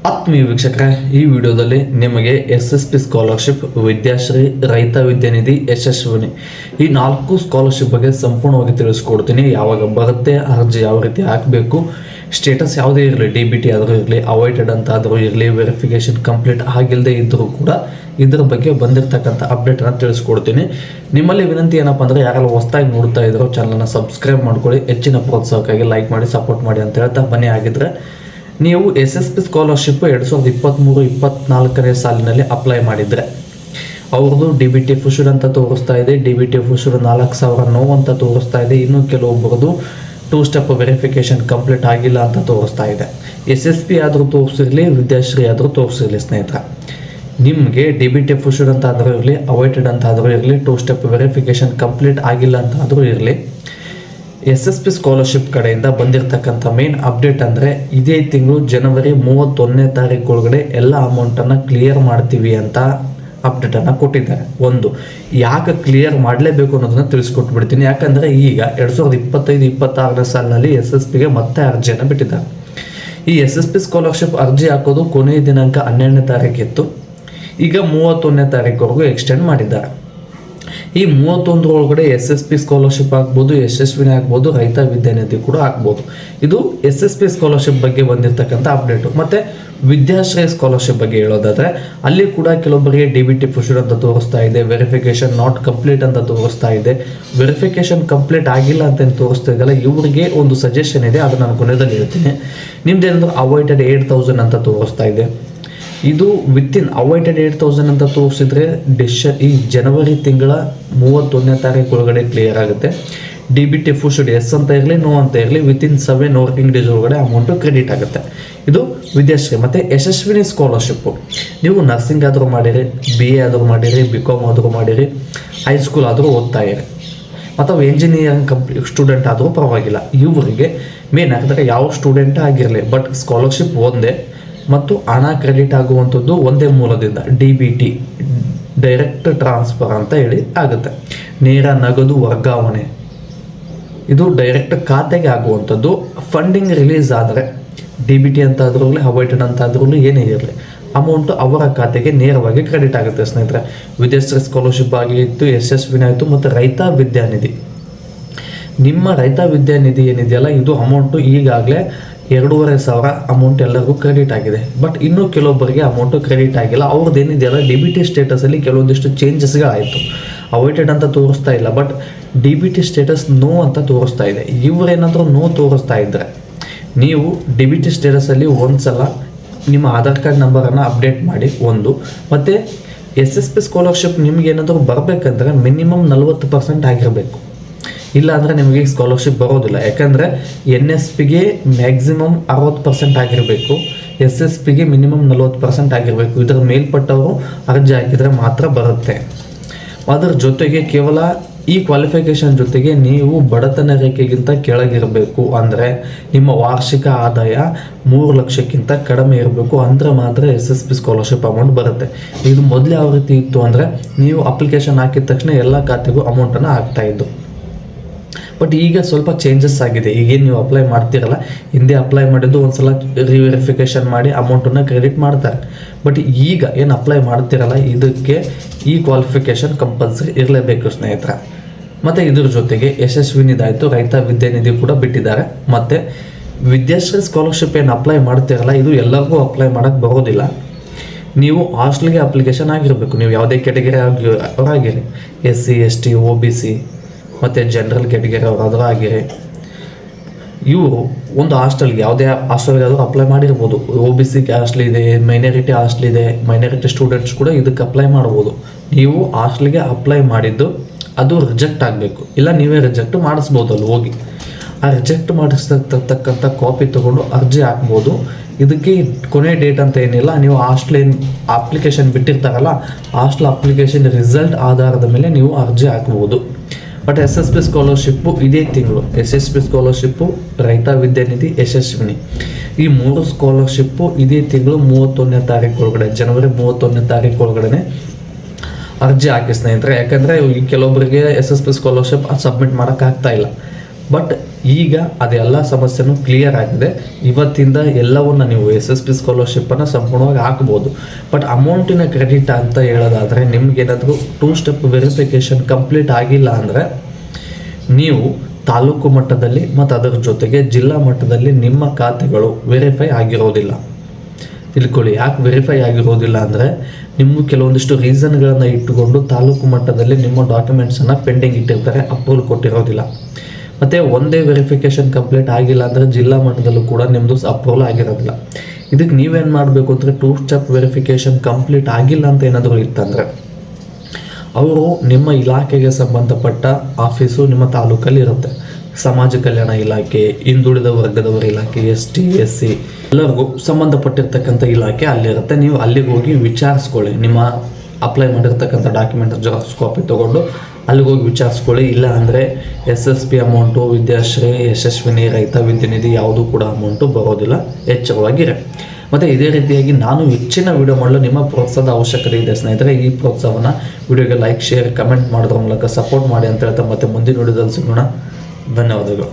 ಆತ್ಮೀಯ ವೀಕ್ಷಕರೇ, ಈ ವಿಡಿಯೋದಲ್ಲಿ ನಿಮಗೆ SSP ಸ್ಕಾಲರ್ಶಿಪ್, ವಿದ್ಯಾಶ್ರೀ, ರೈತ ವಿದ್ಯಾನಿಧಿ, ಯಶಸ್ವಿನಿ ಈ 4 ಸ್ಕಾಲರ್ಶಿಪ್ ಬಗ್ಗೆ ಸಂಪೂರ್ಣವಾಗಿ ತಿಳಿಸ್ಕೊಡ್ತೀನಿ. ಯಾವಾಗ ಬರುತ್ತೆ, ಅರ್ಜಿ ಯಾವ ರೀತಿ ಹಾಕಬೇಕು, ಸ್ಟೇಟಸ್ ಯಾವುದೇ ಇರಲಿ, DBT ಆದರೂ ಇರಲಿ, ಅವಾಯ್ಡೆಡ್ ಅಂತ ಆದರೂ ಇರಲಿ, ವೆರಿಫಿಕೇಷನ್ ಕಂಪ್ಲೀಟ್ ಆಗಿಲ್ಲದೆ ಇದ್ದರೂ ಕೂಡ ಇದರ ಬಗ್ಗೆ ಬಂದಿರತಕ್ಕಂಥ ಅಪ್ಡೇಟನ್ನು ತಿಳಿಸ್ಕೊಡ್ತೀನಿ. ನಿಮ್ಮಲ್ಲಿ ವಿನಂತಿ ಏನಪ್ಪ ಅಂದರೆ, ಯಾರೆಲ್ಲ ಹೊಸದಾಗಿ ನೋಡ್ತಾ ಇದ್ರೋ ಚಾನಲನ್ನು ಸಬ್ಸ್ಕ್ರೈಬ್ ಮಾಡ್ಕೊಳ್ಳಿ, ಹೆಚ್ಚಿನ ಪ್ರೋತ್ಸಾಹಕ್ಕಾಗಿ ಲೈಕ್ ಮಾಡಿ ಸಪೋರ್ಟ್ ಮಾಡಿ ಅಂತ ಹೇಳ್ತಾ ಬನ್ನಿ. ಆಗಿದ್ರೆ ನೀವು SSP ಸ್ಕಾಲರ್ಶಿಪ್ 2023-24ನೇ ಸಾಲಿನಲ್ಲಿ ಅಪ್ಲೈ ಮಾಡಿದರೆ ಅವ್ರದ್ದು DBT ಫುಶುಡ್ ಅಂತ ತೋರಿಸ್ತಾ ಇದೆ. DBT ಫುಶುಡ್ 4,009 ಅಂತ ತೋರಿಸ್ತಾ ಇದೆ. ಇನ್ನು ಕೆಲವೊಬ್ಬರದು 2 ಸ್ಟೆಪ್ ವೆರಿಫಿಕೇಷನ್ ಕಂಪ್ಲೀಟ್ ಆಗಿಲ್ಲ ಅಂತ ತೋರಿಸ್ತಾ ಇದೆ. SSP ಆದರೂ ತೋರಿಸಿರಲಿ, ವಿದ್ಯಾಶ್ರೀ ಆದರೂ ತೋರಿಸಿರಲಿ ಸ್ನೇಹಿತರೆ, ನಿಮಗೆ DBT ಫುಶುಡ್ ಅಂತ ಆದರೂ ಇರಲಿ, ಅವಾಯ್ಡೆಡ್ ಅಂತ ಆದರೂ ಇರಲಿ, 2 ಸ್ಟೆಪ್ ವೆರಿಫಿಕೇಷನ್ ಕಂಪ್ಲೀಟ್ ಆಗಿಲ್ಲ ಅಂತ ಆದರೂ ಇರಲಿ, SSP ಸ್ಕಾಲರ್ಶಿಪ್ ಕಡೆಯಿಂದ ಬಂದಿರತಕ್ಕಂಥ ಮೇನ್ ಅಪ್ಡೇಟ್ ಅಂದರೆ, ಇದೇ ತಿಂಗಳು ಜನವರಿ 31ನೇ ತಾರೀಕು ಒಳಗಡೆ ಎಲ್ಲ ಅಮೌಂಟನ್ನು ಕ್ಲಿಯರ್ ಮಾಡ್ತೀವಿ ಅಂತ ಅಪ್ಡೇಟನ್ನು ಕೊಟ್ಟಿದ್ದಾರೆ. ಒಂದು ಯಾಕೆ ಕ್ಲಿಯರ್ ಮಾಡಲೇಬೇಕು ಅನ್ನೋದನ್ನು ತಿಳಿಸ್ಕೊಟ್ಬಿಡ್ತೀನಿ. ಯಾಕಂದರೆ ಈಗ 2025-26ನೇ ಸಾಲಿನಲ್ಲಿ SSPಗೆ ಮತ್ತೆ ಅರ್ಜಿಯನ್ನು ಬಿಟ್ಟಿದ್ದಾರೆ. ಈ SSP ಸ್ಕಾಲರ್ಶಿಪ್ ಅರ್ಜಿ ಹಾಕೋದು ಕೊನೆಯ ದಿನಾಂಕ 12ನೇ ತಾರೀಕಿತ್ತು. ಈಗ 31ನೇ ತಾರೀಕುವರೆಗೂ ಎಕ್ಸ್ಟೆಂಡ್ ಮಾಡಿದ್ದಾರೆ. ಈ 31 ಒಳಗಡೆ SSP ಸ್ಕಾಲರ್ಶಿಪ್ ಆಗ್ಬೋದು, ಯಶಸ್ವಿನಿ ಆಗ್ಬೋದು, ರೈತ ವಿದ್ಯಾನಿಧಿ ಕೂಡ ಆಗ್ಬೋದು. ಇದು SSP ಸ್ಕಾಲರ್ಶಿಪ್ ಬಗ್ಗೆ ಬಂದಿರತಕ್ಕಂಥ ಅಪ್ಡೇಟು. ಮತ್ತು ವಿದ್ಯಾಶ್ರೀ ಸ್ಕಾಲರ್ಶಿಪ್ ಬಗ್ಗೆ ಹೇಳೋದಾದರೆ, ಅಲ್ಲಿ ಕೂಡ ಕೆಲವೊಬ್ಬರಿಗೆ DBT ಫುಶುಡ್ ಅಂತ ತೋರಿಸ್ತಾ ಇದೆ, ವೆರಿಫಿಕೇಷನ್ ನಾಟ್ ಕಂಪ್ಲೀಟ್ ಅಂತ ತೋರಿಸ್ತಾ ಇದೆ. ವೆರಿಫಿಕೇಷನ್ ಕಂಪ್ಲೀಟ್ ಆಗಿಲ್ಲ ಅಂತ ತೋರಿಸ್ತಾ ಇದೆಯಲ್ಲ, ಇವರಿಗೆ ಒಂದು ಸಜೆಷನ್ ಇದೆ, ಅದು ನಾನು ಕೊನೆಯಲ್ಲಿ ಹೇಳ್ತೀನಿ. ನಿಮ್ದೇನಂದ್ರೆ ಅವಾಯ್ಡೆಡ್ 8,000 ಅಂತ ತೋರಿಸ್ತಾ ಇದೆ. ಇದು ವಿತಿನ್ ಅವಾಯ್ಡೆಡ್ 8,000 ಅಂತ ತೋರಿಸಿದ್ರೆ ಈ ಜನವರಿ ತಿಂಗಳ 31ನೇ ತಾರೀಕು ಒಳಗಡೆ ಕ್ಲಿಯರ್ ಆಗುತ್ತೆ. DBT ಫುಶುಡ್ ಎಸ್ ಅಂತ ಇರಲಿ, ನೋ ಅಂತ ಇರಲಿ, ವಿತಿನ್ 7 ವರ್ಕಿಂಗ್ ಡೇಸ್ ಒಳಗಡೆ ಅಮೌಂಟು ಕ್ರೆಡಿಟ್ ಆಗುತ್ತೆ. ಇದು ವಿದ್ಯಾಶ್ರೀ. ಮತ್ತು ಯಶಸ್ವಿನಿ ಸ್ಕಾಲರ್ಶಿಪ್ಪು, ನೀವು ನರ್ಸಿಂಗ್ ಆದರೂ ಮಾಡಿರಿ, BA ಆದರೂ ಮಾಡಿರಿ, BCom ಆದರೂ ಮಾಡಿರಿ, ಹೈಸ್ಕೂಲ್ ಆದರೂ ಓದ್ತಾ ಇರಿ, ಅಥವಾ ಎಂಜಿನಿಯರಿಂಗ್ ಸ್ಟೂಡೆಂಟ್ ಆದರೂ ಪರವಾಗಿಲ್ಲ. ಇವರಿಗೆ ಮೇನ್ ಆಗಿದ್ರೆ ಯಾವ ಸ್ಟೂಡೆಂಟ್ ಆಗಿರಲಿ, ಬಟ್ ಸ್ಕಾಲರ್ಶಿಪ್ ಒಂದೇ ಮತ್ತು ಹಣ ಕ್ರೆಡಿಟ್ ಆಗುವಂಥದ್ದು ಒಂದೇ ಮೂಲದಿಂದ DBT ಡೈರೆಕ್ಟ್ ಟ್ರಾನ್ಸ್ಫರ್ ಅಂತ ಹೇಳಿ ಆಗುತ್ತೆ. ನೇರ ನಗದು ವರ್ಗಾವಣೆ, ಇದು ಡೈರೆಕ್ಟ್ ಖಾತೆಗೆ ಆಗುವಂಥದ್ದು. ಫಂಡಿಂಗ್ ರಿಲೀಸ್ ಆದರೆ DBT ಅಂತ ಆದ್ರೂ ಅವಾಯ್ಡೆಡ್ ಅಂತ ಆದ್ರೂ ಏನೇ ಇರಲಿ, ಅಮೌಂಟು ಅವರ ಖಾತೆಗೆ ನೇರವಾಗಿ ಕ್ರೆಡಿಟ್ ಆಗುತ್ತೆ ಸ್ನೇಹಿತರೆ. ವಿದ್ಯಾಶ್ರೀ ಸ್ಕಾಲರ್ಶಿಪ್ ಆಗಿತ್ತು, ಯಶಸ್ವಿನಿ ಆಯಿತು, ಮತ್ತು ರೈತ ವಿದ್ಯಾನಿಧಿ. ನಿಮ್ಮ ರೈತ ವಿದ್ಯಾನಿಧಿ ಏನಿದೆಯಲ್ಲ, ಇದು ಅಮೌಂಟು ಈಗಾಗಲೇ 2,500 ಅಮೌಂಟ್ ಎಲ್ಲರಿಗೂ ಕ್ರೆಡಿಟ್ ಆಗಿದೆ. ಬಟ್ ಇನ್ನೂ ಕೆಲವೊಬ್ಬರಿಗೆ ಅಮೌಂಟು ಕ್ರೆಡಿಟ್ ಆಗಿಲ್ಲ. ಅವ್ರದ್ದು ಏನಿದೆಯಲ್ಲ, DBT ಸ್ಟೇಟಸಲ್ಲಿ ಕೆಲವೊಂದಿಷ್ಟು ಚೇಂಜಸ್ಗಳಾಯಿತು. ಅವಾಯ್ಡೆಡ್ ಅಂತ ತೋರಿಸ್ತಾ ಇಲ್ಲ, ಬಟ್ DBT ಸ್ಟೇಟಸ್ ನೋ ಅಂತ ತೋರಿಸ್ತಾ ಇದೆ. ಇವರೇನಾದರೂ ನೋ ತೋರಿಸ್ತಾ ಇದ್ದರೆ, ನೀವು DBT ಸ್ಟೇಟಸಲ್ಲಿ ಒಂದು ಸಲ ನಿಮ್ಮ ಆಧಾರ್ ಕಾರ್ಡ್ ನಂಬರನ್ನು ಅಪ್ಡೇಟ್ ಮಾಡಿ. ಒಂದು ಮತ್ತು SSP ಸ್ಕಾಲರ್ಶಿಪ್ ನಿಮಗೇನಾದರೂ ಬರಬೇಕಂದ್ರೆ ಮಿನಿಮಮ್ 40% ಆಗಿರಬೇಕು. ಇಲ್ಲ ಅಂದರೆ ನಿಮಗೆ ಸ್ಕಾಲರ್ಶಿಪ್ ಬರೋದಿಲ್ಲ. ಯಾಕಂದರೆ NSPಗೆ ಮ್ಯಾಕ್ಸಿಮಮ್ 60% ಆಗಿರಬೇಕು, SSPಗೆ ಮಿನಿಮಮ್ 40% ಆಗಿರಬೇಕು. ಇದರ ಮೇಲ್ಪಟ್ಟವರು ಅರ್ಜಿ ಹಾಕಿದರೆ ಮಾತ್ರ ಬರುತ್ತೆ. ಅದರ ಜೊತೆಗೆ ಕೇವಲ ಈ ಕ್ವಾಲಿಫಿಕೇಷನ್ ಜೊತೆಗೆ ನೀವು ಬಡತನ ರೇಖೆಗಿಂತ ಕೆಳಗಿರಬೇಕು. ಅಂದರೆ ನಿಮ್ಮ ವಾರ್ಷಿಕ ಆದಾಯ 3 ಲಕ್ಷಕ್ಕಿಂತ ಕಡಿಮೆ ಇರಬೇಕು, ಅಂದರೆ ಮಾತ್ರ SSP ಸ್ಕಾಲರ್ಶಿಪ್ ಅಮೌಂಟ್ ಬರುತ್ತೆ. ಇದು ಮೊದಲು ಯಾವ ರೀತಿ ಇತ್ತು ಅಂದರೆ, ನೀವು ಅಪ್ಲಿಕೇಶನ್ ಹಾಕಿದ ತಕ್ಷಣ ಎಲ್ಲ ಖಾತೆಗೂ ಅಮೌಂಟನ್ನು ಹಾಕ್ತಾಯಿದ್ದು. ಬಟ್ ಈಗ ಸ್ವಲ್ಪ ಚೇಂಜಸ್ ಆಗಿದೆ. ಈಗೇನು ನೀವು ಅಪ್ಲೈ ಮಾಡ್ತಿರಲ್ಲ, ಹಿಂದೆ ಅಪ್ಲೈ ಮಾಡಿದ್ದು ಒಂದು ಸಲ ರಿವೆರಿಫಿಕೇಷನ್ ಮಾಡಿ ಅಮೌಂಟನ್ನು ಕ್ರೆಡಿಟ್ ಮಾಡ್ತಾರೆ. ಬಟ್ ಈಗ ಏನು ಅಪ್ಲೈ ಮಾಡ್ತಿರಲ್ಲ, ಇದಕ್ಕೆ ಈ ಕ್ವಾಲಿಫಿಕೇಷನ್ ಕಂಪಲ್ಸರಿ ಇರಲೇಬೇಕು ಸ್ನೇಹಿತರೆ. ಮತ್ತು ಇದ್ರ ಜೊತೆಗೆ ಯಶಸ್ವಿನಿದಾಯಿತು, ರೈತ ವಿದ್ಯಾನಿಧಿ ಕೂಡ ಬಿಟ್ಟಿದ್ದಾರೆ. ಮತ್ತು ವಿದ್ಯಾಶ್ರೀ ಸ್ಕಾಲರ್ಶಿಪ್ ಏನು ಅಪ್ಲೈ ಮಾಡ್ತಿರಲ್ಲ, ಇದು ಎಲ್ಲರಿಗೂ ಅಪ್ಲೈ ಮಾಡೋಕ್ಕೆ ಬರೋದಿಲ್ಲ. ನೀವು ಹಾಸ್ಟೆಲ್ಗೆ ಅಪ್ಲಿಕೇಶನ್ ಆಗಿರಬೇಕು. ನೀವು ಯಾವುದೇ ಕ್ಯಾಟಗರಿ ಅವರಾಗಿರಿ, SC ST OBC ಮತ್ತು ಜನರಲ್ ಕ್ಯಾಟಗರಿ ಅವರಾದರೂ ಆಗಿರಿ, ಇವರು ಒಂದು ಹಾಸ್ಟೆಲ್ಗೆ ಯಾವುದೇ ಹಾಸ್ಟೆಲ್ಗೆ ಆದರೂ ಅಪ್ಲೈ ಮಾಡಿರ್ಬೋದು. OBC ಹಾಸ್ಟೆಲ್ ಇದೆ, ಮೈನಾರಿಟಿ ಹಾಸ್ಟೆಲ್ ಇದೆ, ಮೈನಾರಿಟಿ ಸ್ಟೂಡೆಂಟ್ಸ್ ಕೂಡ ಇದಕ್ಕೆ ಅಪ್ಲೈ ಮಾಡ್ಬೋದು. ನೀವು ಹಾಸ್ಟೆಲ್ಗೆ ಅಪ್ಲೈ ಮಾಡಿದ್ದು ಅದು ರಿಜೆಕ್ಟ್ ಆಗಬೇಕು, ಇಲ್ಲ ನೀವೇ ರಿಜೆಕ್ಟ್ ಮಾಡಿಸ್ಬೋದು. ಅಲ್ಲಿ ಹೋಗಿ ಆ ರಿಜೆಕ್ಟ್ ಮಾಡಿಸ್ತಕ್ಕಂಥ ಕಾಪಿ ತೊಗೊಂಡು ಅರ್ಜಿ ಹಾಕ್ಬೋದು. ಇದಕ್ಕೆ ಕೊನೆ ಡೇಟ್ ಅಂತ ಏನಿಲ್ಲ. ನೀವು ಹಾಸ್ಟೆಲ್ ಏನು ಅಪ್ಲಿಕೇಶನ್ ಬಿಟ್ಟಿರ್ತಾರಲ್ಲ, ಹಾಸ್ಟೆಲ್ ಅಪ್ಲಿಕೇಶನ್ ರಿಸಲ್ಟ್ ಆಧಾರದ ಮೇಲೆ ನೀವು ಅರ್ಜಿ ಹಾಕ್ಬೋದು. ಬಟ್ SSP ಸ್ಕಾಲರ್ಶಿಪ್ಪು ಇದೇ ತಿಂಗಳು, SSP ಸ್ಕಾಲರ್ಶಿಪ್ಪು, ರೈತ ವಿದ್ಯಾನಿಧಿ, ಯಶಸ್ವಿನಿ ಈ 3 ಸ್ಕಾಲರ್ಶಿಪ್ಪು ಇದೇ ತಿಂಗಳು 31ನೇ ತಾರೀಕು ಒಳಗಡೆ, ಜನವರಿ 31ನೇ ತಾರೀಕು ಒಳಗಡೆ ಅರ್ಜಿ ಹಾಕಿ ಸ್ನೇಹಿತರೆ. ಯಾಕಂದರೆ ಈ ಕೆಲವೊಬ್ಬರಿಗೆ SSP ಸ್ಕಾಲರ್ಶಿಪ್ ಸಬ್ಮಿಟ್ ಮಾಡೋಕ್ಕಾಗ್ತಾ ಇಲ್ಲ. ಬಟ್ ಈಗ ಅದೆಲ್ಲ ಸಮಸ್ಯೆನೂ ಕ್ಲಿಯರ್ ಆಗಿದೆ. ಇವತ್ತಿಂದ ಎಲ್ಲವನ್ನು ನೀವು SSP ಸ್ಕಾಲರ್ಶಿಪ್ಪನ್ನು ಸಂಪೂರ್ಣವಾಗಿ ಹಾಕ್ಬೋದು. ಬಟ್ ಅಮೌಂಟಿನ ಕ್ರೆಡಿಟ್ ಅಂತ ಹೇಳೋದಾದರೆ ನಿಮ್ಗೇನಾದರೂ 2 ಸ್ಟೆಪ್ ವೆರಿಫಿಕೇಷನ್ ಕಂಪ್ಲೀಟ್ ಆಗಿಲ್ಲ ಅಂದರೆ ನೀವು ತಾಲೂಕು ಮಟ್ಟದಲ್ಲಿ ಮತ್ತು ಅದರ ಜೊತೆಗೆ ಜಿಲ್ಲಾ ಮಟ್ಟದಲ್ಲಿ ನಿಮ್ಮ ಖಾತೆಗಳು ವೆರಿಫೈ ಆಗಿರೋದಿಲ್ಲ. ತಿಳ್ಕೊಳ್ಳಿ, ಯಾಕೆ ವೆರಿಫೈ ಆಗಿರೋದಿಲ್ಲ ಅಂದರೆ ನಿಮ್ಮ ಕೆಲವೊಂದಿಷ್ಟು ರೀಸನ್ಗಳನ್ನು ಇಟ್ಟುಕೊಂಡು ತಾಲೂಕು ಮಟ್ಟದಲ್ಲಿ ನಿಮ್ಮ ಡಾಕ್ಯುಮೆಂಟ್ಸನ್ನು ಪೆಂಡಿಂಗ್ ಇಟ್ಟಿರ್ತಾರೆ, ಅಪ್ರೂವಲ್ ಕೊಟ್ಟಿರೋದಿಲ್ಲ. ಮತ್ತು ಒಂದೇ ವೆರಿಫಿಕೇಷನ್ ಕಂಪ್ಲೀಟ್ ಆಗಿಲ್ಲ ಅಂದರೆ ಜಿಲ್ಲಾ ಮಟ್ಟದಲ್ಲೂ ಕೂಡ ನಿಮ್ಮದು ಅಪ್ರೂವಲ್ ಆಗಿರೋದಿಲ್ಲ. ಇದಕ್ಕೆ ನೀವೇನು ಮಾಡಬೇಕು ಅಂದರೆ 2 ಸ್ಟೆಪ್ ವೆರಿಫಿಕೇಷನ್ ಕಂಪ್ಲೀಟ್ ಆಗಿಲ್ಲ ಅಂತ ಏನಾದರೂ ಇತ್ತಂದರೆ ಅವರು ನಿಮ್ಮ ಇಲಾಖೆಗೆ ಸಂಬಂಧಪಟ್ಟ ಆಫೀಸು ನಿಮ್ಮ ತಾಲೂಕಲ್ಲಿ ಇರುತ್ತೆ. ಸಮಾಜ ಕಲ್ಯಾಣ ಇಲಾಖೆ, ಹಿಂದುಳಿದ ವರ್ಗದವರ ಇಲಾಖೆ, ST SC ಎಲ್ಲರಿಗೂ ಸಂಬಂಧಪಟ್ಟಿರ್ತಕ್ಕಂಥ ಇಲಾಖೆ ಅಲ್ಲಿರುತ್ತೆ. ನೀವು ಅಲ್ಲಿಗೆ ಹೋಗಿ ವಿಚಾರಿಸ್ಕೊಳ್ಳಿ. ನಿಮ್ಮ ಅಪ್ಲೈ ಮಾಡಿರ್ತಕ್ಕಂಥ ಡಾಕ್ಯುಮೆಂಟ್ ಜೆರಾಕ್ಸ್ ಕಾಪಿ ತೊಗೊಂಡು ಅಲ್ಲಿಗೆ ಹೋಗಿ ವಿಚಾರಿಸ್ಕೊಳ್ಳಿ. ಇಲ್ಲ ಅಂದರೆ SSP ಅಮೌಂಟು, ವಿದ್ಯಾಶ್ರೀ, ಯಶಸ್ವಿನಿ, ರೈತ ವಿದ್ಯಾನಿಧಿ ಯಾವುದೂ ಕೂಡ ಅಮೌಂಟು ಬರೋದಿಲ್ಲ. ಎಚ್ಚರವಾಗಿರಿ. ಮತ್ತು ಇದೇ ರೀತಿಯಾಗಿ ನಾನು ಹೆಚ್ಚಿನ ವಿಡಿಯೋ ಮಾಡಲು ನಿಮ್ಮ ಪ್ರೋತ್ಸಾಹದ ಅವಶ್ಯಕತೆ ಇದೆ ಸ್ನೇಹಿತರೆ. ಈ ಪ್ರೋತ್ಸಾಹವನ್ನು ವಿಡಿಯೋಗೆ ಲೈಕ್, ಶೇರ್, ಕಮೆಂಟ್ ಮಾಡೋದ್ರ ಮೂಲಕ ಸಪೋರ್ಟ್ ಮಾಡಿ ಅಂತ ಹೇಳ್ತಾ ಮತ್ತೆ ಮುಂದಿನ ವಿಡಿಯೋದಲ್ಲಿ ಸಿಗೋಣ. ಧನ್ಯವಾದಗಳು.